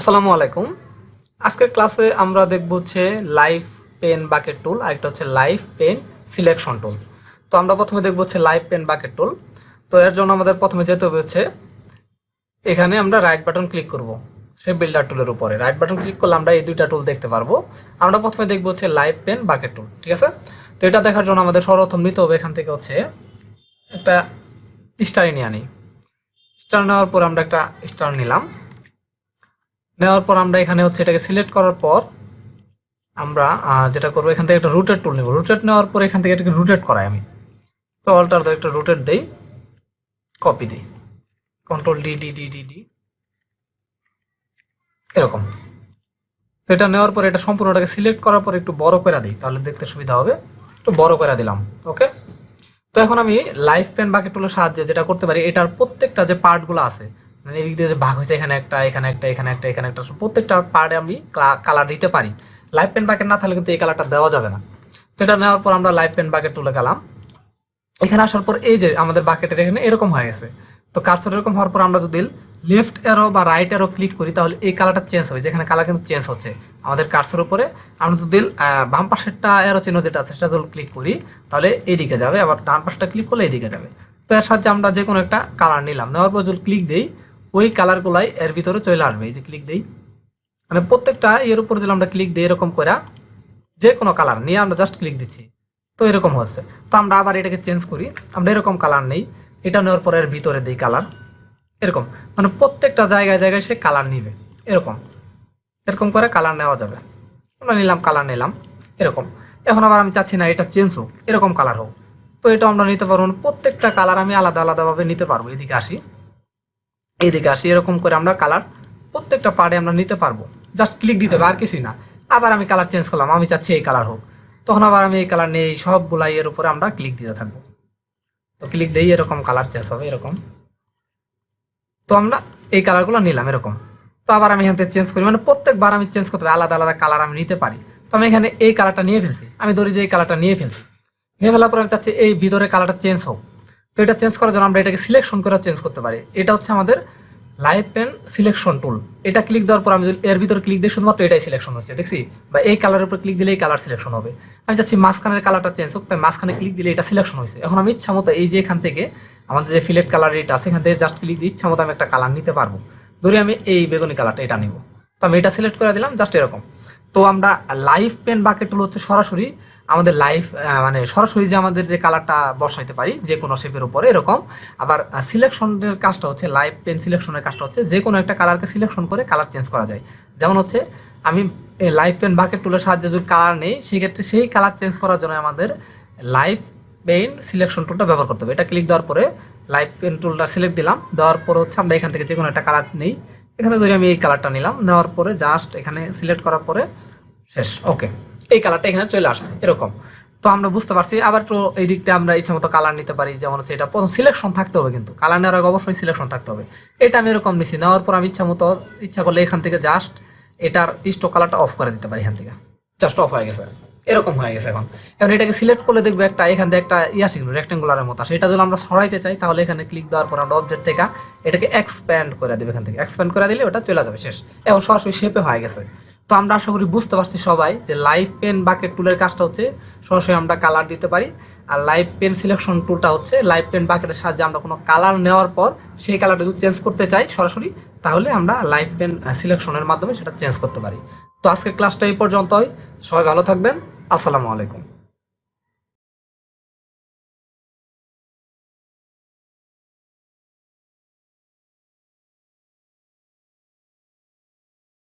আসসালামু আলাইকুম। আজকের ক্লাসে আমরা দেখব হচ্ছে লাইভ পেন বাকেট টুল আর একটা হচ্ছে লাইভ পেন সিলেকশন টুল। তো আমরা প্রথমে দেখব হচ্ছে লাইভ পেন বাকেট টুল। তো এর জন্য আমাদের প্রথমে যেতে হবে হচ্ছে এখানে আমরা রাইট বাটন ক্লিক করব সেই বিল্ডার টুলের উপরে। রাইট বাটন ক্লিক করলে আমরা এই দুইটা টুল দেখতে পারবো। আমরা প্রথমে দেখব হচ্ছে লাইভ পেন বাকেট টুল, ঠিক আছে? তো এটা দেখার জন্য আমাদের সর্বপ্রথম নিতে হবে এখান থেকে হচ্ছে একটা স্টার নিয়ে আনি। স্টার নেওয়ার পর আমরা একটা স্টার নিলাম। নেওয়ার পর আমরা এখানে হচ্ছে এটাকে সিলেক্ট করার পর আমরা যেটা করবো এখান থেকে একটা রুটেট টুল নেব। রুটেট নেওয়ার পর এখান থেকে এটাকে রুটেট করাই আমি। তো অল্টার একটা রুটেট দেই, কপি দিই, control D D D D D এরকম। তো এটা নেওয়ার পর এটা সম্পূর্ণটাকে সিলেক্ট করার পর একটু বড় করে দিই, তাহলে দেখতে সুবিধা হবে। একটু বড় করে দিলাম, ওকে। তো এখন আমি লাইভ পেন বাকেট টুলের সাহায্যে যেটা করতে পারি, এটার প্রত্যেকটা যে পার্টগুলো আছে, মানে এদিক দিয়ে যে ভাগ হয়েছে, এখানে একটা, এখানে একটা, এখানে একটা, এখানে একটা, প্রত্যেকটা পার্টে আমি কালার দিতে পারি। লাইভ পেন বাকেট না থাকলে কিন্তু এই কালারটা দেওয়া যাবে না। তো এটা নেওয়ার পর আমরা লাইভ পেন বাকেট টুলে গেলাম। এখানে আসার পর এই যে আমাদের বাকেটের এখানে এরকম হয়ে গেছে। তো কার্সর এরকম হওয়ার পর আমরা যদি লেফট অ্যারো বা রাইট অ্যারো ক্লিক করি তাহলে এই কালারটা চেঞ্জ হবে। যেখানে কালার কিন্তু চেঞ্জ হচ্ছে আমাদের কার্সর উপরে। আমরা যদি বাম পাশেরটা অ্যারো চিহ্ন যেটা আছে সেটা যদি ক্লিক করি তাহলে এইদিকে যাবে, আবার ডান পাশটা ক্লিক করলে এইদিকে যাবে। তো এর সাহায্যে আমরা যে কোনো একটা কালার নিলাম, নেওয়ার পর যদি ক্লিক দিই ওই কালারগুলাই এর ভিতরে চলে আসবে। এই যে ক্লিক দিই, মানে প্রত্যেকটা এর উপর যদি আমরা ক্লিক দিই এরকম করে যে কোনো কালার নিয়ে আমরা জাস্ট ক্লিক দিচ্ছি, তো এরকম হচ্ছে। তো আমরা আবার এটাকে চেঞ্জ করি, আমরা এরকম কালার নেই, এটা নেওয়ার পরে এর ভিতরে দিই কালার, এরকম। মানে প্রত্যেকটা জায়গায় জায়গায় সে কালার নিবে, এরকম এরকম করে কালার নেওয়া যাবে। আমরা নিলাম, কালার নিলাম এরকম। এখন আবার আমি চাচ্ছি না এটা চেঞ্জ হোক, এরকম কালার হোক, তো এটা আমরা নিতে পারবো। প্রত্যেকটা কালার আমি আলাদা আলাদাভাবে নিতে পারবো। এদিকে আসি, এইদিকে আসি, এরকম করে আমরা কালার প্রত্যেকটা পার্টে আমরা নিতে পারবো। জাস্ট ক্লিক দিতে হবে, আর কিছুই না। আবার আমি কালার চেঞ্জ করলাম, আমি চাচ্ছি এই কালার হোক, তখন আবার আমি এই কালার নেই, সবগুলাই এর উপরে আমরা ক্লিক দিতে থাকবো। তো ক্লিক দিই, এরকম কালার চেঞ্জ হবে, এরকম। তো আমরা এই কালারগুলো নিলাম এরকম। তো আবার আমি এখান থেকে চেঞ্জ করি, মানে প্রত্যেকবার আমি চেঞ্জ করতে পারি, আলাদা আলাদা কালার আমি নিতে পারি। তো আমি এখানে এই কালারটা নিয়ে ফেলছি, আমি ধরি যে এই কালারটা নিয়ে ফেলছি। নিয়ে ফেলার পর আমি চাচ্ছি এই ভিতরে কালারটা চেঞ্জ হোক। তো এটা চেঞ্জ করার জন্য আমরা এটাকে সিলেকশন করে চেঞ্জ করতে পারি। এটা হচ্ছে আমাদের লাইভ পেন সিলেকশন টুল। এটা ক্লিক দেওয়ার পর আমি যদি এর ভিতরে ক্লিক দিই শুধুমাত্র এটাই সিলেকশন হচ্ছে, দেখছি? বা এই কালারের উপর ক্লিক দিলে এই কালার সিলেকশন হবে। আমি চাচ্ছি মাঝখানের কালারটা চেঞ্জ হোক, তাই মাঝখানে ক্লিক দিলে এটা সিলেকশন হয়েছে। এখন আমি ইচ্ছা মতো এই যে এখান থেকে আমাদের যে ফিলেট কালার এটা আছে এখান থেকে জাস্ট ক্লিক দিয়ে ইচ্ছা মতো আমি একটা কালার নিতে পারবো। ধরি আমি এই বেগুনি কালারটা এটা নিব, তো আমি এটা সিলেক্ট করে দিলাম, জাস্ট এরকম। তো আমরা লাইভ পেন বাকেট টুল হচ্ছে সরাসরি আমাদের লাইভ মানে সরাসরি যে আমাদের যে কালারটা বসাইতে পারি যে কোনো শেপের উপরে, এরকম। আবার সিলেকশনের কাজটা হচ্ছে, লাইভ পেন সিলেকশনের কাজটা হচ্ছে যে কোনো একটা কালারকে সিলেকশন করে কালার চেঞ্জ করা যায়। যেমন হচ্ছে আমি লাইভ পেন বাকেট টুলের সাহায্যে যদি কালার নেই, সেক্ষেত্রে সেই কালার চেঞ্জ করার জন্য আমাদের লাইভ পেন সিলেকশন টুলটা ব্যবহার করতে হবে। এটা ক্লিক দেওয়ার পরে লাইভ পেন টুলটা সিলেক্ট দিলাম, দেওয়ার পর হচ্ছে আমরা এখান থেকে যে কোনো একটা কালার নেই। এখানে ধরি আমি এই কালারটা নিলাম, নেওয়ার পরে জাস্ট এখানে সিলেক্ট করার পরে শেষ, ওকে। এই কালারটা এখানে চলে আসছে, এরকম। তো আমরা বুঝতে পারছি। আবার তো এই দিকটা আমরা ইচ্ছা মতো কালার নিতে পারি। যেমন হচ্ছে এটা প্রথম সিলেকশন থাকতে হবে, কিন্তু কালার নেওয়ার আগে অবশ্যই সিলেকশন থাকতে হবে। এটা আমি এরকম নিছি, নেওয়ার পর আমি ইচ্ছা মতো ইচ্ছা করলে এখান থেকে জাস্ট এটার স্টক কালারটা অফ করে দিতে পারি। এখান থেকে জাস্ট অফ হয়ে গেছে, এরকম হয়ে গেছে। এখন এটাকে সিলেক্ট করলে দেখবো একটা এখান থেকে একটা আসে কিন্তু রেক্টেঙ্গুলারের মতো আসে। এটা যদি আমরা সরাইতে চাই তাহলে এখানে ক্লিক দেওয়ার পর আমরা অবজেক্ট থেকে এটাকে এক্সপ্যান্ড করে দেবো। এখান থেকে এক্সপ্যান্ড করে দিলে ওটা চলে যাবে, শেষ। এখন সরাসরি শেপে হয়ে গেছে। তো আমরা আশা করি বুঝতে পারছি সবাই যে লাইভ পেন বাকেট টুলের কাজটা হচ্ছে সরাসরি আমরা কালার দিতে পারি। আর লাইভ পেন সিলেকশন টুলটা হচ্ছে লাইভ পেন বাকেটের সাহায্যে আমরা কোনো কালার নেওয়ার পর সেই কালারটা যদি চেঞ্জ করতে চাই সরাসরি, তাহলে আমরা লাইভ পেন সিলেকশনের মাধ্যমে সেটা চেঞ্জ করতে পারি। তো আজকের ক্লাসটা এই পর্যন্তই। সবাই ভালো থাকবেন। আসসালামু আলাইকুম।